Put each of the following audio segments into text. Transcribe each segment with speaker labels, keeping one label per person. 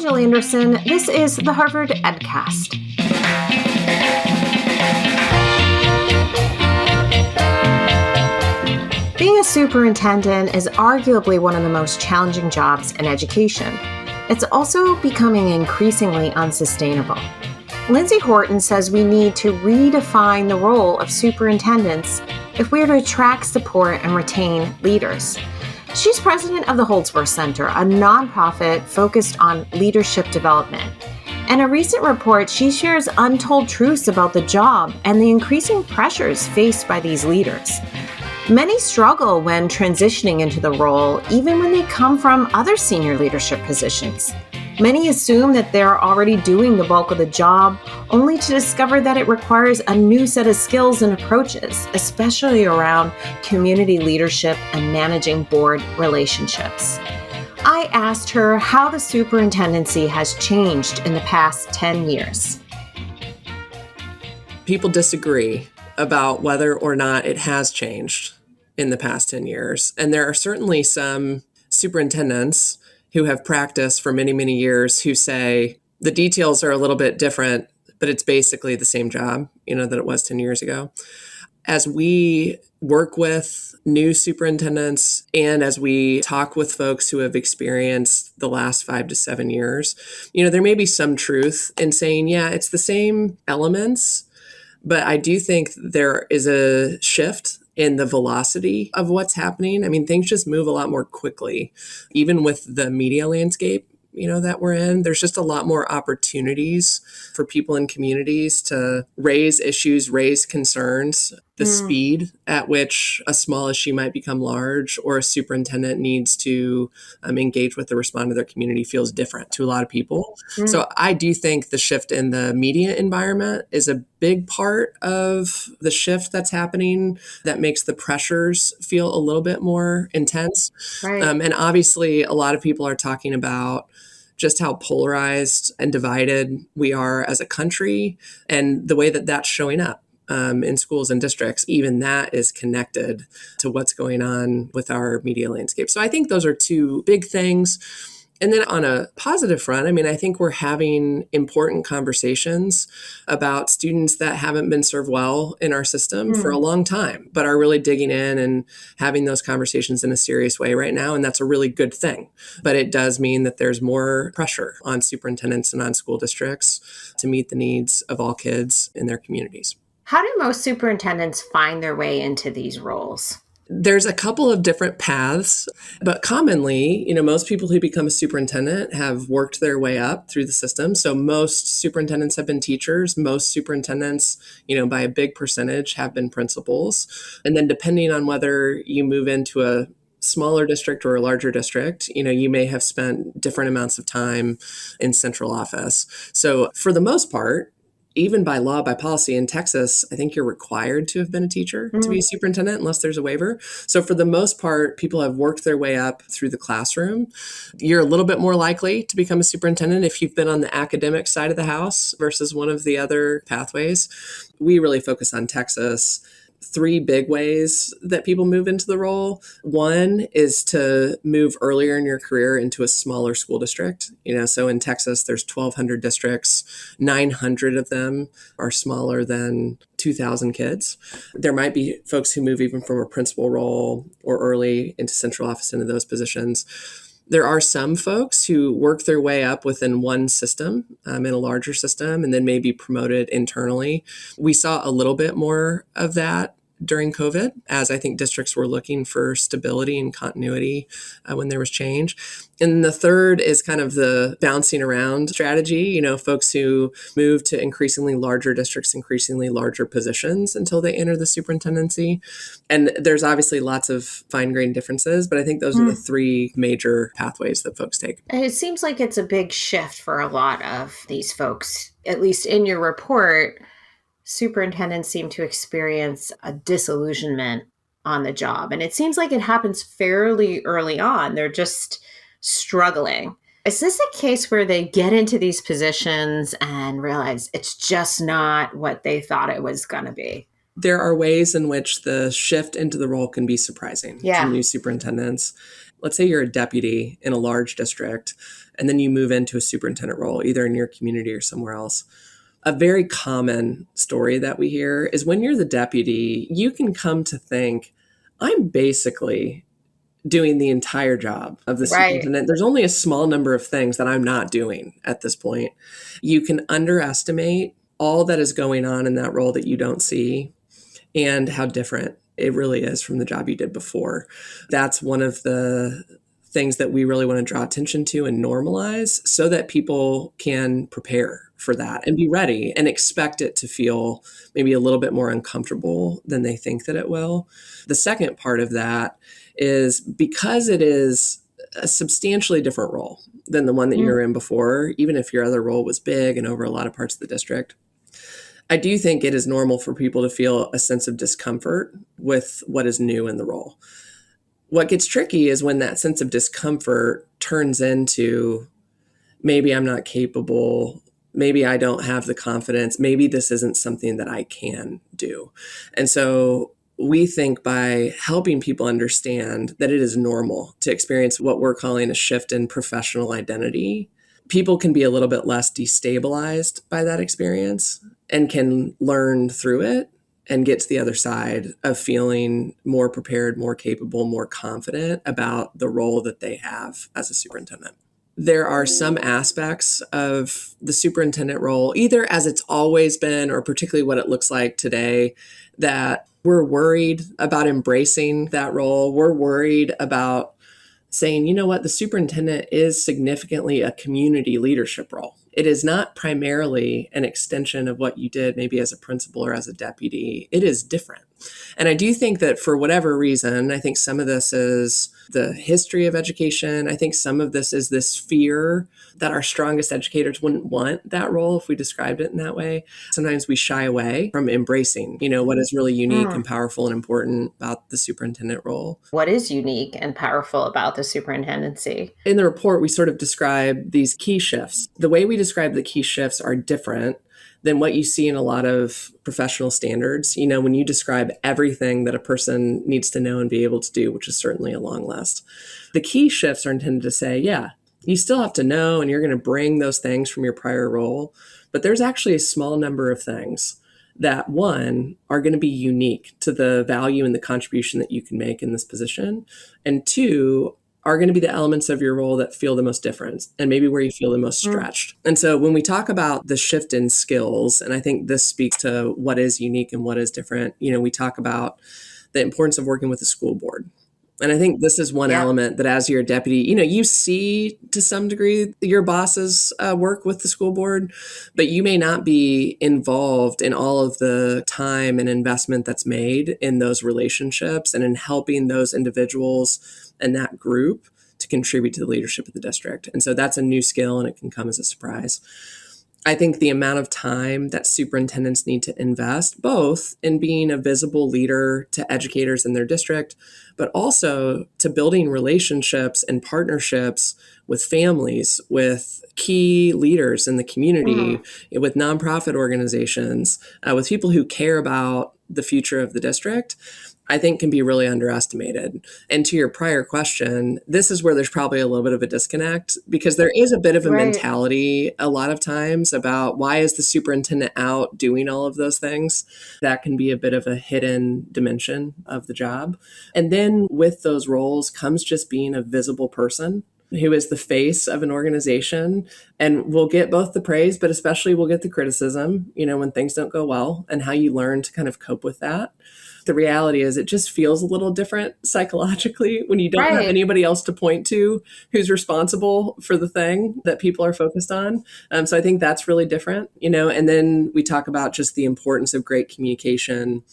Speaker 1: Jill Anderson. This is the Harvard EdCast. Being a superintendent is arguably one of the most challenging jobs in education. It's also becoming increasingly unsustainable. Lindsay Whorton says we need to redefine the role of superintendents if we're to attract, support, and retain leaders. She's president of the Holdsworth Center, a nonprofit focused on leadership development. In a recent report, she shares untold truths about the job and the increasing pressures faced by these leaders. Many struggle when transitioning into the role, even when they come from other senior leadership positions. Many assume that they're already doing the bulk of the job, only to discover that it requires a new set of skills and approaches, especially around community leadership and managing board relationships. I asked her how the superintendency has changed in the past 10 years.
Speaker 2: People disagree about whether or not it has changed in the past 10 years. And there are certainly some superintendents who have practiced for many, many years who say the details are a little bit different, but it's basically the same job, that it was 10 years ago. As we work with new superintendents and as we talk with folks who have experienced the last 5 to 7 years, there may be some truth in saying, yeah, it's the same elements, but I do think there is a shift in the velocity of what's happening. I mean, things just move a lot more quickly, even with the media landscape, that we're in. There's just a lot more opportunities for people in communities to raise issues, raise concerns. The speed at which a small issue might become large or a superintendent needs to engage with or respond to their community feels different to a lot of people. So I do think the shift in the media environment is a big part of the shift that's happening that makes the pressures feel a little bit more intense.
Speaker 1: Right.
Speaker 2: And obviously, a lot of people are talking about just how polarized and divided we are as a country and the way that that's showing up in schools and districts. Even that is connected to what's going on with our media landscape. So I think those are two big things. And then on a positive front, I think we're having important conversations about students that haven't been served well in our system for a long time, but are really digging in and having those conversations in a serious way right now. And that's a really good thing. But it does mean that there's more pressure on superintendents and on school districts to meet the needs of all kids in their communities.
Speaker 1: How do most superintendents find their way into these roles?
Speaker 2: There's a couple of different paths, but commonly, most people who become a superintendent have worked their way up through the system. So most superintendents have been teachers. Most superintendents, by a big percentage have been principals. And then depending on whether you move into a smaller district or a larger district, you may have spent different amounts of time in central office. So for the most part, even by law, by policy in Texas, I think you're required to have been a teacher to be a superintendent unless there's a waiver. So for the most part, people have worked their way up through the classroom. You're a little bit more likely to become a superintendent if you've been on the academic side of the house versus one of the other pathways. We really focus on Texas. 3 big ways that people move into the role. One is to move earlier in your career into a smaller school district. So in Texas, there's 1,200 districts. 900 of them are smaller than 2,000 kids. There might be folks who move even from a principal role or early into central office into those positions. There are some folks who work their way up within one system in a larger system and then may be promoted internally. We saw a little bit more of that during COVID, as I think districts were looking for stability and continuity when there was change. And the third is kind of the bouncing around strategy, folks who move to increasingly larger districts, increasingly larger positions until they enter the superintendency. And there's obviously lots of fine-grained differences, but I think those are the 3 major pathways that folks take.
Speaker 1: And it seems like it's a big shift for a lot of these folks, at least in your report. Superintendents seem to experience a disillusionment on the job. And it seems like it happens fairly early on. They're just struggling. Is this a case where they get into these positions and realize it's just not what they thought it was going to be?
Speaker 2: There are ways in which the shift into the role can be surprising to new superintendents. let's say you're a deputy in a large district, and then you move into a superintendent role, either in your community or somewhere else. A very common story that we hear is when you're the deputy, you can come to think, I'm basically doing the entire job of the
Speaker 1: Right.
Speaker 2: superintendent. There's only a small number of things that I'm not doing at this point. You can underestimate all that is going on in that role that you don't see and how different it really is from the job you did before. That's one of the things that we really want to draw attention to and normalize so that people can prepare for that and be ready and expect it to feel maybe a little bit more uncomfortable than they think that it will. The second part of that is because it is a substantially different role than the one that you were in before, even if your other role was big and over a lot of parts of the district. I do think it is normal for people to feel a sense of discomfort with what is new in the role. What gets tricky is when that sense of discomfort turns into maybe I'm not capable, maybe I don't have the confidence, maybe this isn't something that I can do. And so we think by helping people understand that it is normal to experience what we're calling a shift in professional identity, people can be a little bit less destabilized by that experience and can learn through it and get to the other side of feeling more prepared, more capable, more confident about the role that they have as a superintendent. There are some aspects of the superintendent role, either as it's always been or particularly what it looks like today, that we're worried about embracing that role. We're worried about saying, you know what, the superintendent is significantly a community leadership role. It is not primarily an extension of what you did maybe as a principal or as a deputy. It is different. And I do think that for whatever reason, I think some of this is the history of education. I think some of this is this fear that our strongest educators wouldn't want that role if we described it in that way. Sometimes we shy away from embracing, what is really unique and powerful and important about the superintendent role.
Speaker 1: What is unique and powerful about the superintendency?
Speaker 2: In the report, we sort of describe these key shifts. The way we describe the key shifts are different than what you see in a lot of professional standards. When you describe everything that a person needs to know and be able to do, which is certainly a long list, the key shifts are intended to say, yeah, you still have to know and you're going to bring those things from your prior role, but there's actually a small number of things that, one, are going to be unique to the value and the contribution that you can make in this position, and two, are going to be the elements of your role that feel the most different and maybe where you feel the most stretched. And so when we talk about the shift in skills, and I think this speaks to what is unique and what is different, we talk about the importance of working with the school board. And I think this is one element that as your deputy, you see to some degree your bosses work with the school board, but you may not be involved in all of the time and investment that's made in those relationships and in helping those individuals and that group to contribute to the leadership of the district. And so that's a new skill and it can come as a surprise. I think the amount of time that superintendents need to invest, both in being a visible leader to educators in their district, but also to building relationships and partnerships with families, with key leaders in the community, with nonprofit organizations, with people who care about the future of the district, I think can be really underestimated. And to your prior question, this is where there's probably a little bit of a disconnect because there is a bit of a mentality a lot of times about why is the superintendent out doing all of those things? That can be a bit of a hidden dimension of the job. And then with those roles comes just being a visible person who is the face of an organization and will get both the praise, but especially will get the criticism, when things don't go well and how you learn to kind of cope with that. The reality is it just feels a little different psychologically when you don't have anybody else to point to who's responsible for the thing that people are focused on. So I think that's really different, and then we talk about just the importance of great communication.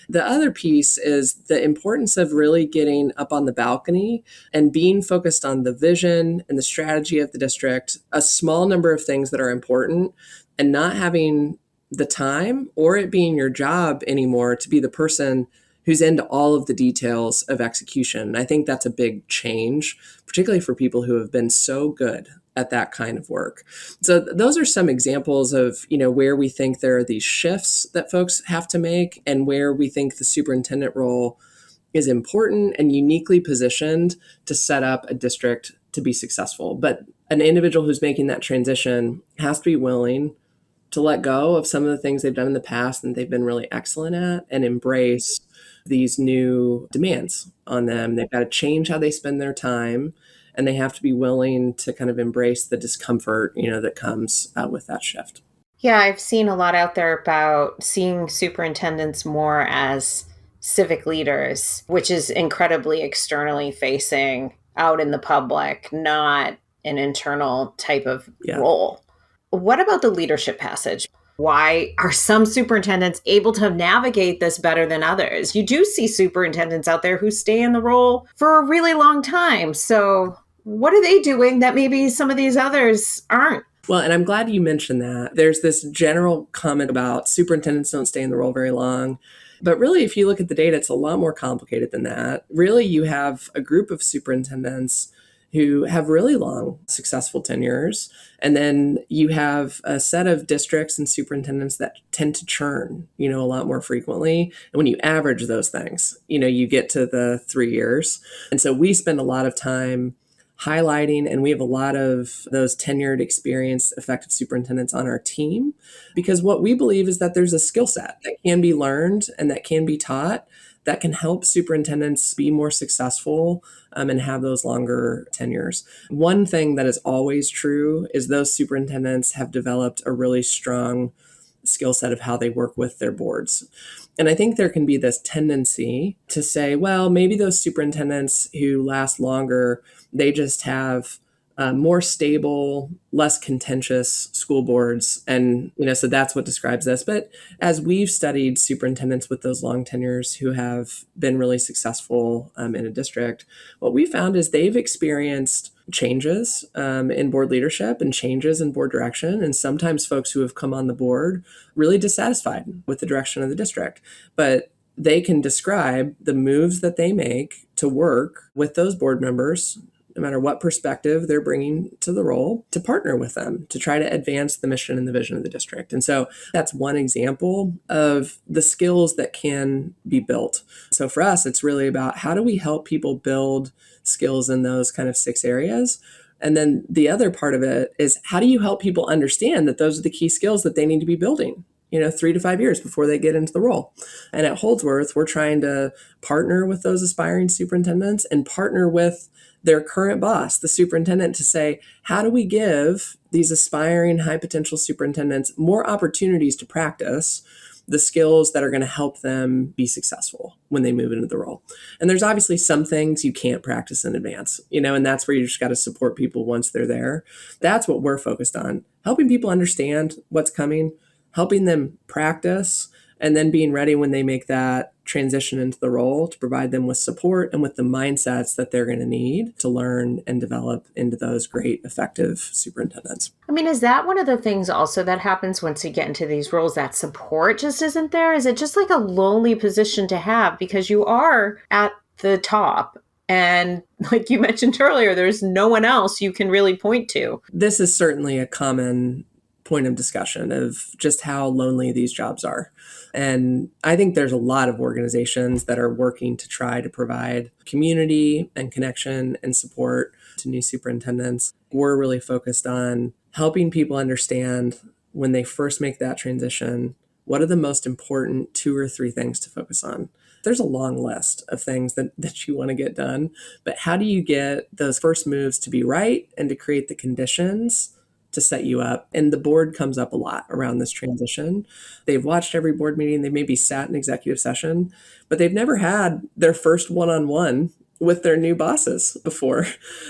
Speaker 2: The other piece is the importance of really getting up on the balcony and being focused on the vision and the strategy of the district, a small number of things that are important, and not having the time or it being your job anymore to be the person who's into all of the details of execution. And I think that's a big change, particularly for people who have been so good at that kind of work. So those are some examples of, where we think there are these shifts that folks have to make and where we think the superintendent role is important and uniquely positioned to set up a district to be successful. But an individual who's making that transition has to be willing to let go of some of the things they've done in the past and they've been really excellent at and embrace these new demands on them. They've got to change how they spend their time, and they have to be willing to kind of embrace the discomfort, that comes with that shift.
Speaker 1: Yeah, I've seen a lot out there about seeing superintendents more as civic leaders, which is incredibly externally facing out in the public, not an internal type of role. What about the leadership passage? Why are some superintendents able to navigate this better than others? You do see superintendents out there who stay in the role for a really long time. So what are they doing that maybe some of these others aren't?
Speaker 2: Well, and I'm glad you mentioned that. There's this general comment about superintendents don't stay in the role very long. But really, if you look at the data, it's a lot more complicated than that. Really, you have a group of superintendents who have really long, successful tenures. And then you have a set of districts and superintendents that tend to churn, a lot more frequently. And when you average those things, you get to the 3 years. And so we spend a lot of time highlighting, and we have a lot of those tenured, experienced, effective superintendents on our team, because what we believe is that there's a skill set that can be learned and that can be taught that can help superintendents be more successful and have those longer tenures. One thing that is always true is those superintendents have developed a really strong skill set of how they work with their boards. And I think there can be this tendency to say, well, maybe those superintendents who last longer, they just have more stable, less contentious school boards. And, so that's what describes this. But as we've studied superintendents with those long tenures who have been really successful in a district, what we found is they've experienced changes in board leadership and changes in board direction. And sometimes folks who have come on the board really dissatisfied with the direction of the district. But they can describe the moves that they make to work with those board members, no matter what perspective they're bringing to the role, to partner with them to try to advance the mission and the vision of the district. And so that's one example of the skills that can be built. So for us, it's really about how do we help people build skills in those kind of 6 areas. And then the other part of it is how do you help people understand that those are the key skills that they need to be building, 3 to 5 years before they get into the role. And at Holdsworth, we're trying to partner with those aspiring superintendents and partner with their current boss, the superintendent, to say, how do we give these aspiring high potential superintendents more opportunities to practice the skills that are going to help them be successful when they move into the role? And there's obviously some things you can't practice in advance, and that's where you just got to support people once they're there. That's what we're focused on, helping people understand what's coming, helping them practice, and then being ready when they make that transition into the role to provide them with support and with the mindsets that they're going to need to learn and develop into those great, effective superintendents.
Speaker 1: I mean, is that one of the things also that happens once you get into these roles, that support just isn't there? Is it just like a lonely position to have because you are at the top? And like you mentioned earlier, there's no one else you can really point to.
Speaker 2: This is certainly a common point of discussion of just how lonely these jobs are. And I think there's a lot of organizations that are working to try to provide community and connection and support to new superintendents. We're really focused on helping people understand when they first make that transition, what are the most important 2 or 3 things to focus on? There's a long list of things that you want to get done, but how do you get those first moves to be right and to create the conditions to set you up? And the board comes up a lot around this transition. They've watched every board meeting. They maybe sat in executive session, but they've never had their first one-on-one with their new bosses before.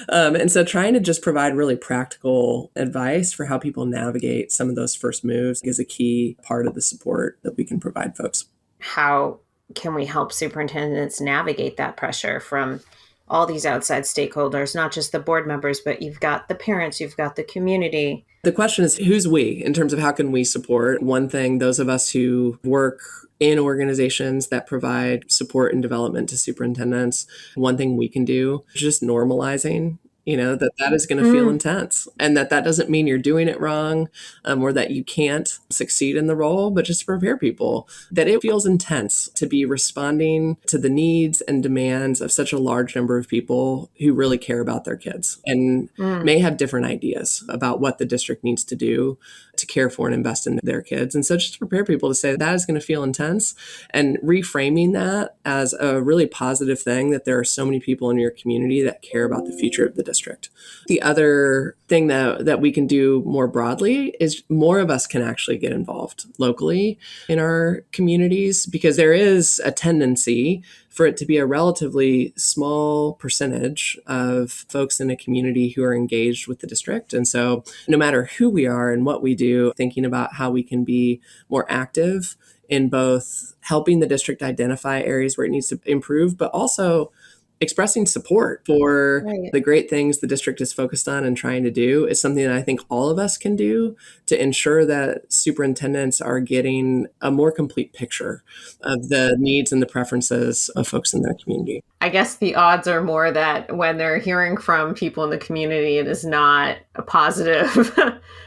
Speaker 2: And so trying to just provide really practical advice for how people navigate some of those first moves is a key part of the support that we can provide folks.
Speaker 1: How can we help superintendents navigate that pressure from all these outside stakeholders, not just the board members, but you've got the parents, you've got the community?
Speaker 2: The question is, who's we in terms of how can we support? One thing, those of us who work in organizations that provide support and development to superintendents, one thing we can do is just normalizing, that is going to feel intense, and that doesn't mean you're doing it wrong, or that you can't succeed in the role, but just to prepare people that it feels intense to be responding to the needs and demands of such a large number of people who really care about their kids and may have different ideas about what the district needs to do to care for and invest in their kids. And so just to prepare people to say that is going to feel intense, and reframing that as a really positive thing, that there are so many people in your community that care about the future of the district. The other thing that we can do more broadly is more of us can actually get involved locally in our communities, because there is a tendency for it to be a relatively small percentage of folks in a community who are engaged with the district. And so no matter who we are and what we do, thinking about how we can be more active in both helping the district identify areas where it needs to improve, but also expressing support for the great things the district is focused on and trying to do is something that I think all of us can do to ensure that superintendents are getting a more complete picture of the needs and the preferences of folks in their community.
Speaker 1: I guess the odds are more that when they're hearing from people in the community, it is not a positive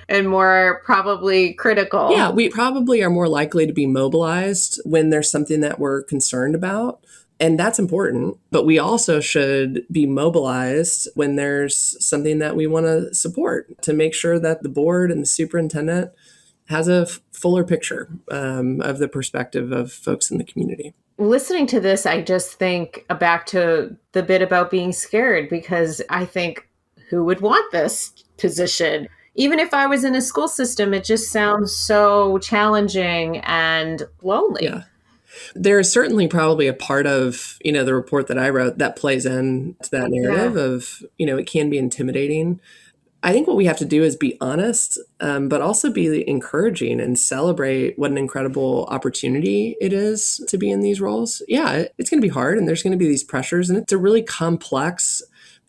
Speaker 1: and more probably critical.
Speaker 2: Yeah, we probably are more likely to be mobilized when there's something that we're concerned about. And that's important, but we also should be mobilized when there's something that we want to support, to make sure that the board and the superintendent has a fuller picture of the perspective of folks in the community.
Speaker 1: Listening to this, I just think back to the bit about being scared, because I think, who would want this position? Even if I was in a school system, it just sounds so challenging and lonely.
Speaker 2: Yeah. There's certainly probably a part of, the report that I wrote that plays into that narrative of, it can be intimidating. I think what we have to do is be honest, but also be encouraging and celebrate what an incredible opportunity it is to be in these roles. Yeah, it's going to be hard, and there's going to be these pressures, and it's a really complex,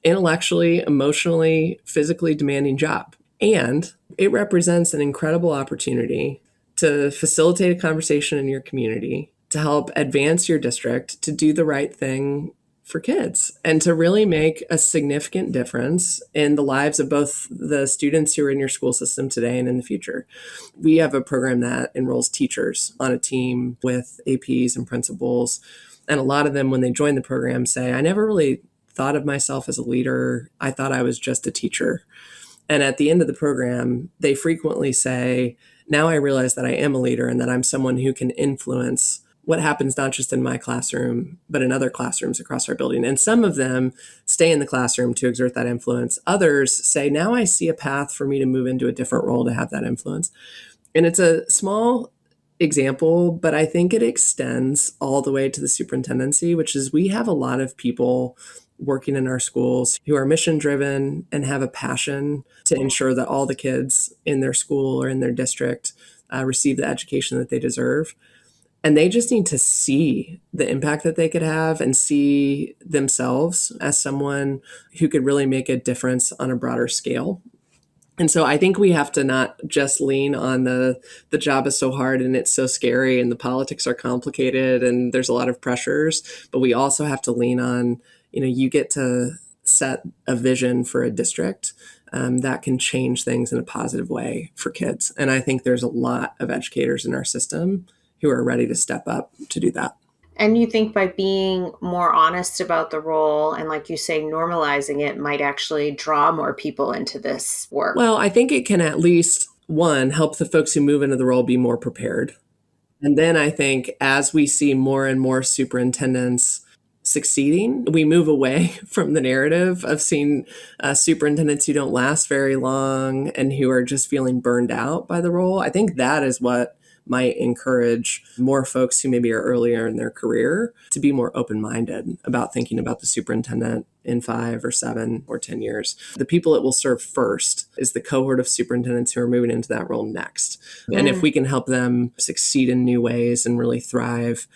Speaker 2: intellectually, emotionally, physically demanding job. And it represents an incredible opportunity to facilitate a conversation in your community, to help advance your district, to do the right thing for kids, and to really make a significant difference in the lives of both the students who are in your school system today and in the future. We have a program that enrolls teachers on a team with APs and principals. And a lot of them, when they join the program, say, I never really thought of myself as a leader. I thought I was just a teacher. And at the end of the program, they frequently say, now I realize that I am a leader and that I'm someone who can influence what happens not just in my classroom, but in other classrooms across our building. And some of them stay in the classroom to exert that influence. Others say, now I see a path for me to move into a different role to have that influence. And it's a small example, but I think it extends all the way to the superintendency, which is we have a lot of people working in our schools who are mission driven and have a passion to ensure that all the kids in their school or in their district receive the education that they deserve. And they just need to see the impact that they could have and see themselves as someone who could really make a difference on a broader scale. And so I think we have to not just lean on the job is so hard and it's so scary and the politics are complicated and there's a lot of pressures, but we also have to lean on, you get to set a vision for a district that can change things in a positive way for kids. And I think there's a lot of educators in our system who are ready to step up to do that.
Speaker 1: And you think by being more honest about the role and, like you say, normalizing it might actually draw more people into this work?
Speaker 2: Well, I think it can at least, one, help the folks who move into the role be more prepared. And then I think as we see more and more superintendents succeeding, we move away from the narrative of seeing superintendents who don't last very long and who are just feeling burned out by the role. I think that is what might encourage more folks who maybe are earlier in their career to be more open-minded about thinking about the superintendent in 5 or 7 or 10 years. The people it will serve first is the cohort of superintendents who are moving into that role next. And if we can help them succeed in new ways and really thrive,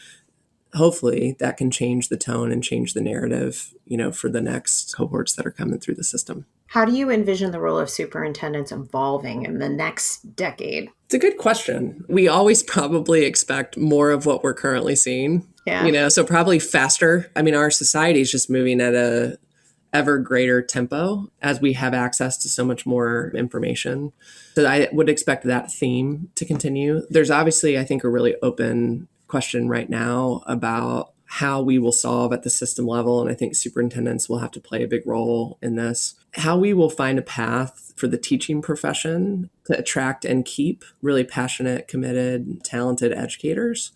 Speaker 2: hopefully that can change the tone and change the narrative, for the next cohorts that are coming through the system.
Speaker 1: How do you envision the role of superintendents evolving in the next decade?
Speaker 2: It's a good question. We always probably expect more of what we're currently seeing.
Speaker 1: Yeah.
Speaker 2: So probably faster. I mean, our society is just moving at ever greater tempo as we have access to so much more information. So I would expect that theme to continue. There's obviously, I think, a really open question right now about how we will solve at the system level. And I think superintendents will have to play a big role in this. How we will find a path for the teaching profession to attract and keep really passionate, committed, talented educators,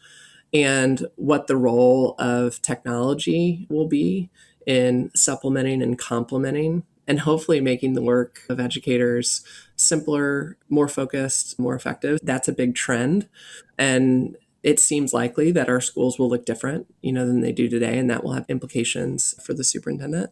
Speaker 2: and what the role of technology will be in supplementing and complementing, and hopefully making the work of educators simpler, more focused, more effective. That's a big trend. And it seems likely that our schools will look different, than they do today, and that will have implications for the superintendent.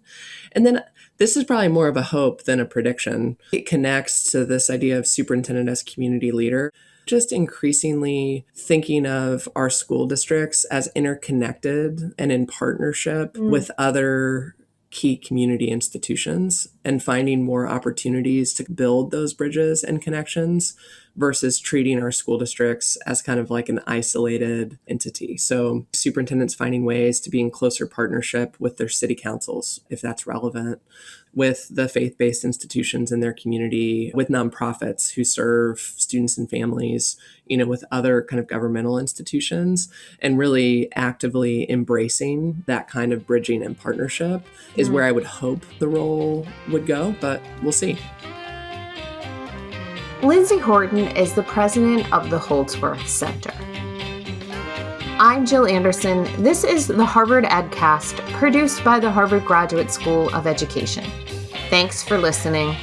Speaker 2: And then this is probably more of a hope than a prediction. It connects to this idea of superintendent as community leader, just increasingly thinking of our school districts as interconnected and in partnership with other key community institutions, and finding more opportunities to build those bridges and connections versus treating our school districts as kind of like an isolated entity. So superintendents finding ways to be in closer partnership with their city councils, if that's relevant, with the faith-based institutions in their community, with nonprofits who serve students and families, with other kind of governmental institutions, and really actively embracing that kind of bridging and partnership is where I would hope the role would go, but we'll see.
Speaker 1: Lindsay Whorton is the president of the Holdsworth Center. I'm Jill Anderson. This is the Harvard EdCast, produced by the Harvard Graduate School of Education. Thanks for listening.